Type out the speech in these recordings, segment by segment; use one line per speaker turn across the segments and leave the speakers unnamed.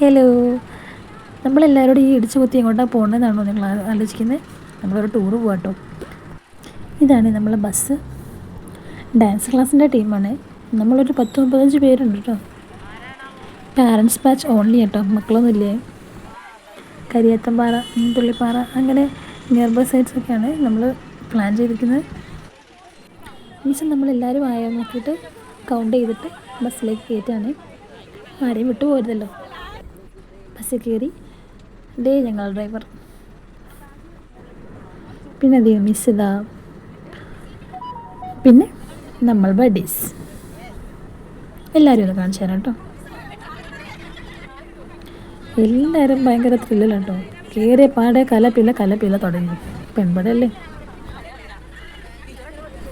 Hello. നമ്മളെല്ലാവരോടും ഈ ഇടിച്ചു കുത്തി എങ്ങോട്ടാണ് പോകേണ്ടതെന്നാണോ നിങ്ങൾ ആലോചിക്കുന്നത്? നമ്മളൊരു ടൂറ് പോകാട്ടോ. ഇതാണ് നമ്മളെ ബസ്. ഡാൻസ് ക്ലാസ്സിൻ്റെ ടീമാണ്. നമ്മളൊരു 10-15 പേരുണ്ട് കേട്ടോ. പാരൻസ് ബാച്ച് ഓൺലി കേട്ടോ, മക്കളൊന്നും ഇല്ലേ. കരിയത്തമ്പാറ, തുള്ളിപ്പാറ, അങ്ങനെ നിയർ ബൈ സൈഡ്സൊക്കെയാണ് നമ്മൾ പ്ലാൻ ചെയ്തിരിക്കുന്നത്. മീൻസ് നമ്മളെല്ലാവരും ആയാൽ നോക്കിയിട്ട് കൗണ്ട് ചെയ്തിട്ട് ബസ്സിലേക്ക് കയറ്റാണ്. ആരെയും വിട്ടു പോരുതല്ലോ. ബസ്സിൽ കയറി ഞങ്ങൾ ഡ്രൈവർ. പിന്നെ അധികം മിസ് ഇതാ, പിന്നെ നമ്മൾ ബഡീസ് എല്ലാവരും ഒന്ന് കാണിച്ചു തരാം കേട്ടോ. എല്ലാവരും ഭയങ്കര ത്രില്ലിലാണ് കേട്ടോ. കയറിയ പാടെ കലപ്പില തുടങ്ങി. പെൺപടല്ലേ.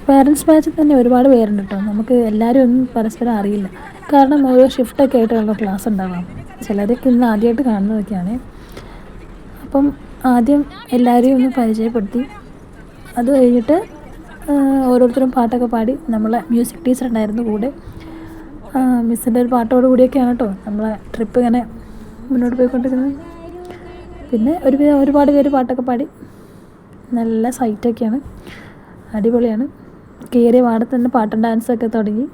പാരൻസ് ബാച്ചിൽ തന്നെ ഒരുപാട് പേരുണ്ട് കേട്ടോ. നമുക്ക് എല്ലാവരും ഒന്നും പരസ്പരം അറിയില്ല. കാരണം ഓരോ ഷിഫ്റ്റൊക്കെ ആയിട്ടുള്ള ക്ലാസ് ഉണ്ടാവാം. ചിലരൊക്കെ ഇന്ന് ആദ്യമായിട്ട് കാണുന്നതൊക്കെയാണ്. അപ്പം ആദ്യം എല്ലാവരെയും ഒന്ന് പരിചയപ്പെടുത്തി, അത് കഴിഞ്ഞിട്ട് ഓരോരുത്തരും പാട്ടൊക്കെ പാടി. നമ്മളെ മ്യൂസിക് ടീച്ചർ ഉണ്ടായിരുന്നു കൂടെ. മിസ്സിൻ്റെ ഒരു പാട്ടോട് കൂടിയൊക്കെയാണ് കേട്ടോ നമ്മളെ ട്രിപ്പ് ഇങ്ങനെ മുന്നോട്ട് പോയിക്കൊണ്ടിരിക്കുന്നത്. പിന്നെ ഒരുപാട് പേര് പാട്ടൊക്കെ പാടി. നല്ല സൈറ്റൊക്കെയാണ്, അടിപൊളിയാണ്. കയറിയ പാടെ തന്നെ പാട്ടും ഡാൻസൊക്കെ തുടങ്ങി.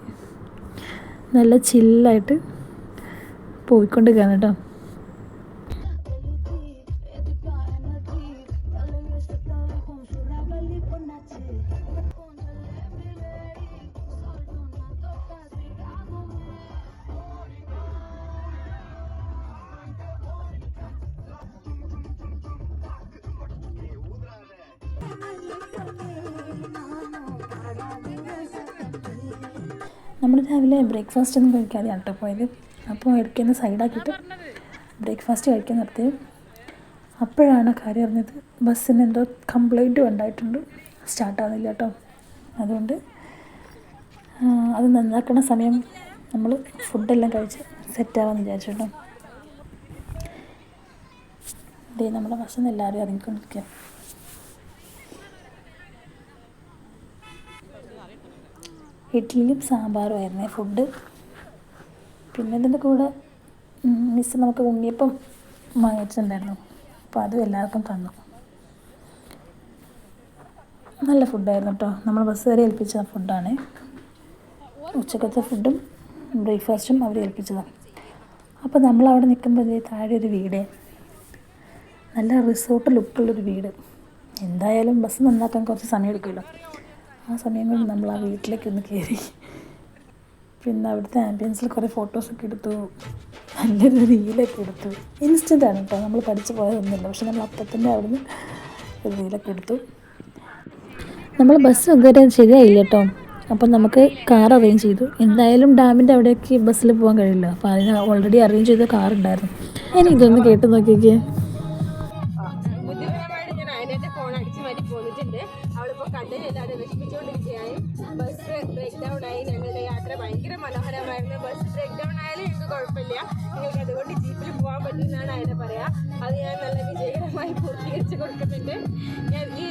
നല്ല ചില്ലായിട്ട് പോയിക്കൊണ്ടിരിക്കുകയാണ് കേട്ടോ. നമ്മൾ രാവിലെ ബ്രേക്ക്ഫാസ്റ്റ് ഒന്നും കഴിക്കാതെയാണ് കേട്ടോ പോയത്. അപ്പോൾ ഇടയ്ക്കൊന്ന് സൈഡാക്കിയിട്ട് ബ്രേക്ക്ഫാസ്റ്റ് കഴിക്കാൻ നിർത്തി. അപ്പോഴാണ് കാര്യം അറിഞ്ഞത്, ബസ്സിന് എന്തോ കംപ്ലൈൻറ്റും ഉണ്ടായിട്ടുണ്ട്. സ്റ്റാർട്ടാവുന്നില്ല കേട്ടോ. അതുകൊണ്ട് അത് നന്നാക്കണ സമയം നമ്മൾ ഫുഡെല്ലാം കഴിച്ച് സെറ്റാവാമെന്ന് വിചാരിച്ചു കേട്ടോ. നമ്മുടെ ബസ്സിൽ നിന്ന് എല്ലാവരും ഇറങ്ങിക്കൊണ്ടിരിക്കുക. ഇഡ്ഡലിയും സാമ്പാറും ആയിരുന്നേ ഫുഡ്. പിന്നെ ഇതിൻ്റെ കൂടെ മിസ്സ് നമുക്ക് ഉണ്ണിയപ്പം വാങ്ങിച്ചിട്ടുണ്ടായിരുന്നു. അപ്പോൾ അതും എല്ലാവർക്കും തന്നു. നല്ല ഫുഡായിരുന്നു കേട്ടോ. നമ്മൾ ബസ് വരെ ഏൽപ്പിച്ച ഫുഡാണ്. ഉച്ചക്കത്തെ ഫുഡും ബ്രേക്ക്ഫാസ്റ്റും അവർ ഏൽപ്പിച്ചതാണ്. അപ്പോൾ നമ്മളവിടെ നിൽക്കുമ്പോൾ താഴെ ഒരു വീട്, നല്ല റിസോർട്ട് ലുക്കുള്ളൊരു വീട്. എന്തായാലും ബസ് നന്നാക്കാൻ കുറച്ച് സമയം എടുക്കുമല്ലോ. ആ സമയം കൊണ്ട് നമ്മൾ ആ വീട്ടിലേക്ക് ഒന്ന് കയറി. പിന്നെ അവിടുത്തെ ആംബിയൻസിൽ കുറേ ഫോട്ടോസൊക്കെ എടുത്തു. നല്ലൊരു റീലൊക്കെ എടുത്തു. ഇൻസ്റ്റൻ്റാണ് കേട്ടോ, നമ്മൾ പഠിച്ചു പോയതൊന്നുമില്ല. പക്ഷെ നമ്മൾ അപ്പത്തന്നെ അവിടുന്ന് ഒരു റീലൊക്കെ എടുത്തു. നമ്മൾ ബസ് ഇതുവരെ ശരിയായില്ല കേട്ടോ. അപ്പം നമുക്ക് കാർ അറേഞ്ച് ചെയ്തു. എന്തായാലും ഡാമിൻ്റെ അവിടേക്ക് ബസ്സിൽ പോകാൻ കഴിയില്ല. അപ്പോൾ അതിന് ഓൾറെഡി അറേഞ്ച് ചെയ്ത കാറുണ്ടായിരുന്നു. ഇനി ഇതൊന്ന് കേട്ട് നോക്കിക്കേ.
ഭയങ്കര മനോഹരമായിരുന്നു. ബസ് ബ്രേക്ക് ഡൗൺ ആയാലും എനിക്ക് കുഴപ്പമില്ല, നിങ്ങൾക്ക് അതുകൊണ്ട് ജീപ്പിൽ പോകാൻ പറ്റുമെന്നാണ് അതിനെ പറയാ. അത് ഞാൻ നല്ല വിജയകരമായി പൂർത്തീകരിച്ച് കൊടുക്കുന്നുണ്ട്. ഞാൻ ഈ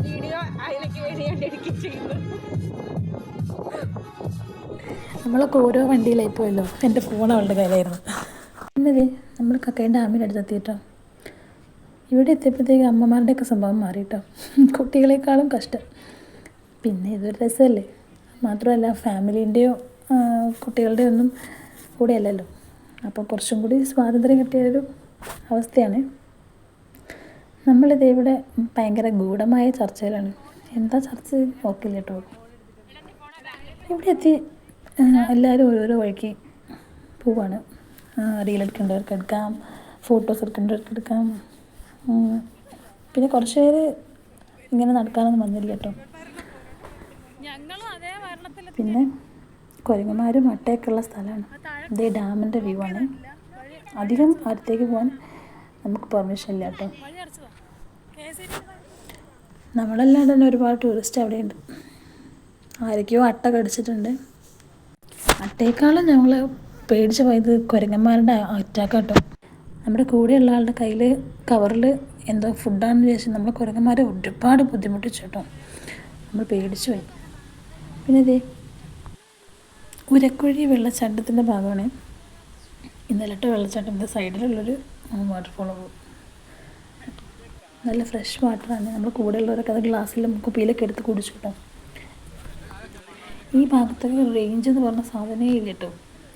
വീഡിയോ അതിനൊക്കെ വേണ്ടി ഞാൻ ഡെഡിക്കേറ്റ് ചെയ്യുന്നു.
നമ്മളൊക്കെ ഓരോ വണ്ടിയിലായി പോയല്ലോ. എൻ്റെ ഫോൺ അവളുടെ കയ്യിലായിരുന്നു. പിന്നെ നമ്മൾ കക്കയം ഡാമിൻ്റെ അടുത്തെത്തിയിട്ടോ. ഇവിടെ എത്തിയപ്പോഴത്തേക്ക് അമ്മമാരുടെയൊക്കെ സ്വഭാവം മാറിയിട്ടോ. കുട്ടികളെക്കാളും കഷ്ടം. പിന്നെ ഇതൊരു രസമല്ലേ. മാത്രമല്ല ഫാമിലീൻ്റെയോ കുട്ടികളുടെയോ ഒന്നും കൂടെ അല്ലല്ലോ. അപ്പോൾ കുറച്ചും കൂടി സ്വാതന്ത്ര്യം കിട്ടിയൊരു അവസ്ഥയാണ്. നമ്മളിത് ഇവിടെ ഭയങ്കര ഗൂഢമായ ചർച്ചയിലാണ്. എന്താ ചർച്ച നോക്കില്ല കേട്ടോ. ഇവിടെ എത്തി എല്ലാവരും ഓരോരോ വഴിക്ക് പോവാണ്. റീലെടുക്കേണ്ടവർക്ക് എടുക്കാം, ഫോട്ടോസ് എടുക്കേണ്ടവർക്ക് എടുക്കാം. പിന്നെ കുറച്ച് പേര് ഇങ്ങനെ നടക്കാനൊന്നും വന്നില്ല കേട്ടോ. പിന്നെ കുരങ്ങന്മാരും അട്ടയൊക്കെ ഉള്ള സ്ഥലമാണ്. ഇതേ ഡാമിൻ്റെ വ്യൂ ആണ്. അധികം അടുത്തേക്ക് പോകാൻ നമുക്ക് പെർമിഷൻ ഇല്ല കേട്ടോ. നമ്മളല്ലാണ്ട് തന്നെ ഒരുപാട് ടൂറിസ്റ്റ് അവിടെയുണ്ട്. ആരൊക്കെയോ അട്ട കടിച്ചിട്ടുണ്ട്. അട്ടയേക്കാളും ഞങ്ങൾ പേടിച്ച് പോയത് കുരങ്ങന്മാരുടെ അറ്റാക്ക് കേട്ടോ. നമ്മുടെ കൂടെയുള്ള ആളുടെ കയ്യിൽ കവറിൽ എന്തോ ഫുഡാണെന്ന് വിചാരിച്ച് നമ്മൾ കുരങ്ങന്മാരെ ഒരുപാട് ബുദ്ധിമുട്ടിച്ചു കേട്ടോ. നമ്മൾ പേടിച്ചു പോയി. പിന്നെ ഉരക്കുഴി വെള്ളച്ചാട്ടത്തിൻ്റെ ഭാഗമാണ്. ഇന്നലത്തെ വെള്ളച്ചാട്ടത്തിൻ്റെ സൈഡിലുള്ളൊരു വാട്ടർഫോൾ. നല്ല ഫ്രഷ് വാട്ടറാണ്. നമ്മൾ കൂടെയുള്ളവരൊക്കെ അത് ഗ്ലാസ്സിലും കുപ്പിയിലൊക്കെ എടുത്ത് കുടിച്ചു കേട്ടോ. ഈ ഭാഗത്തൊക്കെ റേഞ്ച് എന്ന് പറഞ്ഞ സാധനമേ ഇല്ല കേട്ടോ.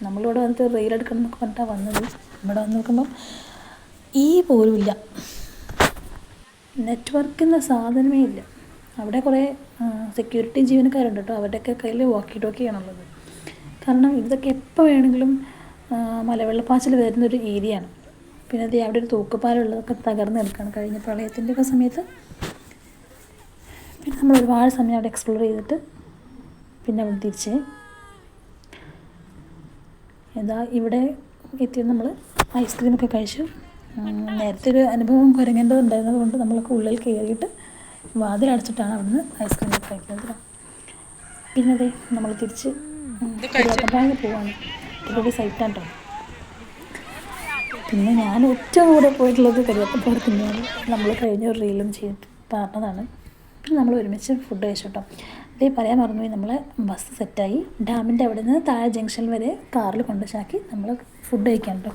നമ്മളിവിടെ വന്നിട്ട് റെയിൽ എടുക്കണം എന്നൊക്കെ പറഞ്ഞിട്ടാണ് വന്നത്. ഇവിടെ വന്ന് നോക്കുമ്പം പോലും ഇല്ല, നെറ്റ്വർക്ക് എന്ന സാധനമേ ഇല്ല. അവിടെ കുറേ സെക്യൂരിറ്റി ജീവനക്കാരുണ്ട് കേട്ടോ. അവരുടെയൊക്കെ കയ്യിൽ വാക്കി ടോക്കിയാണുള്ളത്. കാരണം ഇതൊക്കെ എപ്പോൾ വേണമെങ്കിലും മലവെള്ളപ്പാച്ചിൽ വരുന്നൊരു ഏരിയയാണ്. പിന്നെ അത് അവിടെ ഒരു തൂക്കുപാലമുള്ളതൊക്കെ തകർന്ന് നിൽക്കുകയാണ് കഴിഞ്ഞ പ്രളയത്തിൻ്റെയൊക്കെ സമയത്ത്. പിന്നെ നമ്മൾ ഒരുപാട് സമയം അവിടെ എക്സ്പ്ലോർ ചെയ്തിട്ട് പിന്നെ അവിടെ തിരിച്ച് ഇവിടെ എത്തി നമ്മൾ ഐസ്ക്രീമൊക്കെ കഴിച്ചു. നേരത്തെ ഒരു അനുഭവം കുരങ്ങേണ്ടതുണ്ടായിരുന്നത് കൊണ്ട് നമ്മളൊക്കെ ഉള്ളിൽ കയറിയിട്ട് വാതിലടച്ചിട്ടാണ് അവിടുന്ന് ഐസ്ക്രീമൊക്കെ കഴിക്കുന്നത്. പിന്നെ അതെ നമ്മൾ തിരിച്ച് കരിയാത്തമ്പാറ പോവാണ്. ഇതൊരു സൈറ്റാണ് കേട്ടോ. പിന്നെ ഞാൻ ഏറ്റവും കൂടെ പോയിട്ടുള്ളത് കരിയാത്തമ്പാറ തന്നെയാണ്. നമ്മൾ കഴിഞ്ഞ ഒരു റീലും ചെയ്തിട്ട് പറഞ്ഞതാണ്. പിന്നെ നമ്മൾ ഒരുമിച്ച് ഫുഡ് കഴിച്ചു കേട്ടോ. അതേ പറയാൻ മറന്നുപോയി, നമ്മൾ ബസ് സെറ്റായി ഡാമിൻ്റെ അവിടെ നിന്ന് താഴെ ജംഗ്ഷൻ വരെ കാറിൽ കൊണ്ടുവച്ചാക്കി നമ്മൾ ഫുഡ് കഴിക്കാൻ കേട്ടോ.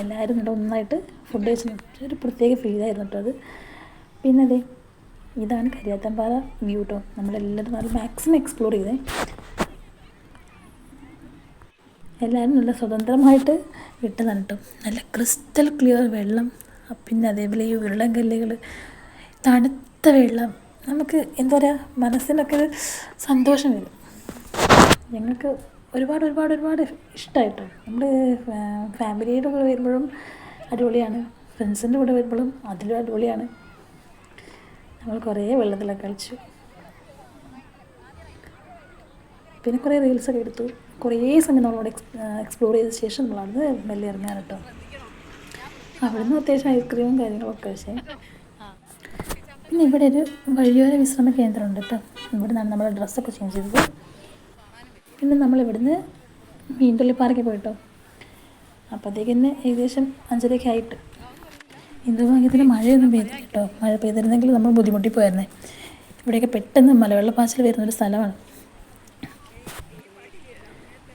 എല്ലാവരും ഇവിടെ ഒന്നായിട്ട് ഫുഡ് കഴിച്ച് ഒരു പ്രത്യേക ഫീലായിരുന്നു കേട്ടോ അത്. പിന്നെ അതെ ഇതാണ് കരിയാത്തമ്പാറ വ്യൂ കേട്ടോ. നമ്മളെല്ലാവരും നല്ല മാക്സിമം എക്സ്പ്ലോർ ചെയ്തേ. എല്ലാവരും നല്ല സ്വതന്ത്രമായിട്ട് വിട്ടതാണ് കേട്ടോ. നല്ല ക്രിസ്റ്റൽ ക്ലിയർ വെള്ളം, പിന്നെ അതേപോലെ ഈ ഉരുളൻ കല്ലുകൾ, തണുത്ത വെള്ളം, നമുക്ക് എന്താ പറയുക, മനസ്സിനൊക്കെ ഒരു സന്തോഷം വരും. ഞങ്ങൾക്ക് ഒരുപാട് ഒരുപാട് ഒരുപാട് ഇഷ്ടമായിട്ടോ. നമ്മൾ ഫാമിലിയുടെ കൂടെ വരുമ്പോഴും അടിപൊളിയാണ്, ഫ്രണ്ട്സിൻ്റെ കൂടെ വരുമ്പോഴും അതിലും അടിപൊളിയാണ്. നമ്മൾ കുറേ വെള്ളത്തിലൊക്കെ കളിച്ചു, പിന്നെ കുറേ റീൽസൊക്കെ എടുത്തു. കുറേ സമയം നമ്മളവിടെ എക്സ്പ്ലോർ ചെയ്ത ശേഷം നമ്മളവിടുന്ന് മെല്ലെ ഇറങ്ങാൻ കേട്ടോ. അവിടുന്ന് അത്യാവശ്യം ഐസ്ക്രീമും കാര്യങ്ങളൊക്കെ കഴിച്ചേ. പിന്നെ ഇവിടെ ഒരു വഴിയോര വിശ്രമ കേന്ദ്രമുണ്ട് കേട്ടോ. ഇവിടെ നിന്നാണ് നമ്മൾ ഡ്രസ്സൊക്കെ ചേഞ്ച് ചെയ്തത്. പിന്നെ നമ്മളിവിടുന്ന് മീൻതുള്ളിപ്പാറയ്ക്ക് പോയിട്ടോ. അപ്പോഴത്തേക്ക് തന്നെ ഏകദേശം 5:30 ആയിട്ട്. ഹിന്ദു ഭാഗ്യത്തിന് മഴയൊന്നും പെയ്തില്ല കേട്ടോ. മഴ പെയ്തിരുന്നെങ്കിൽ നമ്മൾ ബുദ്ധിമുട്ടി പോയിരുന്നേ. ഇവിടെയൊക്കെ പെട്ടെന്ന് മലവെള്ളപ്പാച്ചിൽ വരുന്നൊരു സ്ഥലമാണ്.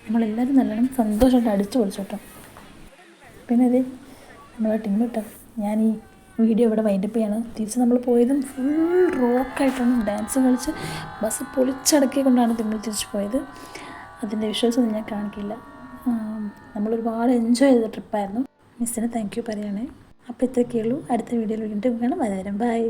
നമ്മളെല്ലാവരും നല്ലോണം സന്തോഷമായിട്ട് അടിച്ചു പൊളിച്ചു കേട്ടോ. പിന്നെ അത് നമ്മളെ ടീം കേട്ടോ. ഞാൻ ഈ വീഡിയോ ഇവിടെ വൈൻഡപ്പ് ചെയ്യാണ്. തിരിച്ച് നമ്മൾ പോയതും ഫുൾ റോക്കായിട്ടാണ് ഡാൻസ് കളിച്ച് ബസ് പൊളിച്ചടക്കിക്കൊണ്ടാണ് നമ്മൾ തിരിച്ച് പോയത്. അതിൻ്റെ വിഷ്വൽസൊന്നും ഞാൻ കാണിക്കില്ല. നമ്മളൊരുപാട് എൻജോയ് ചെയ്ത ട്രിപ്പായിരുന്നു. മിസ്സിന് താങ്ക് യു പറയുകയാണേ. അപ്പോൾ ഇത്രയൊക്കെയുള്ളൂ. അടുത്ത വീഡിയോയിൽ വീണ്ടും കാണാം. വരാം. ബൈ.